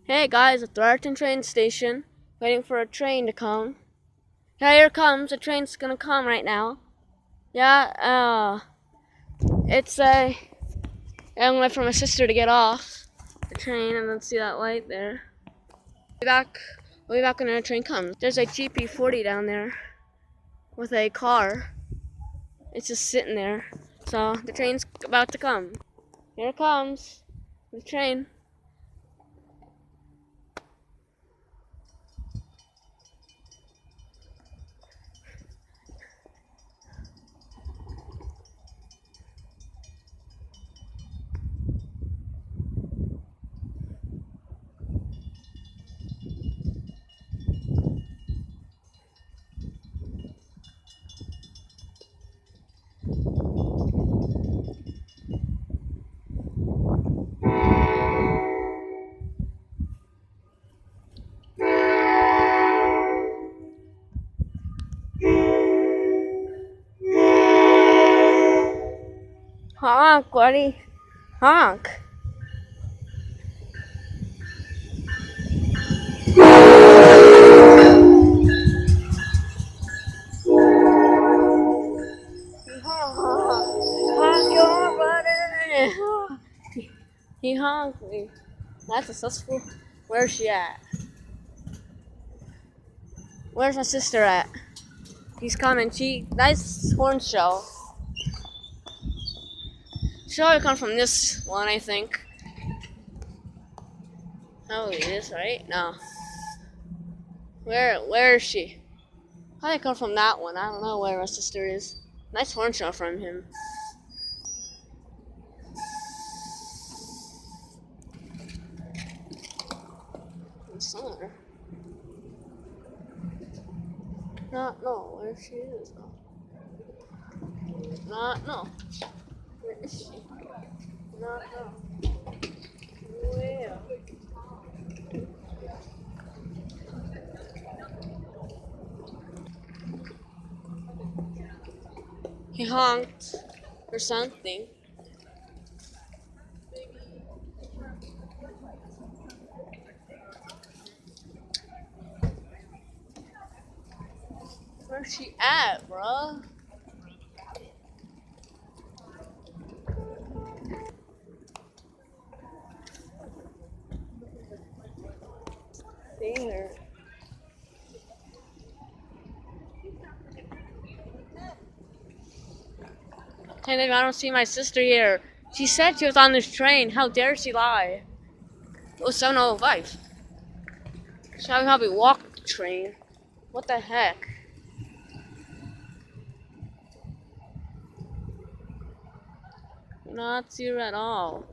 Hey guys, at the Raritan train station, waiting for a train to come. Yeah, here it comes. The train's gonna come right now. Yeah, it's a. I'm waiting for my sister to get off the train and then see that light there. We'll be back when the train comes. There's a GP40 down there with a car. It's just sitting there. So the train's about to come. Here it comes. The train. Honk, buddy. Honk. Honk your buddy. He honked me. That's successful. Where's she at? Where's my sister at? He's coming. Nice horn show. She'll probably come from this one, I think. Oh, it is, right? No. Where is she? Probably come from that one. I don't know where my sister is. Nice horn show from him. I saw her. Not know where she is though. Not know. Where is she? Not know. Where? He honked or something. Where's she at, bruh? Seeing her. Hey, baby, I don't see my sister here. She said she was on this train. How dare she lie? It was 7:05. She probably walked the train. What the heck? Not see her at all.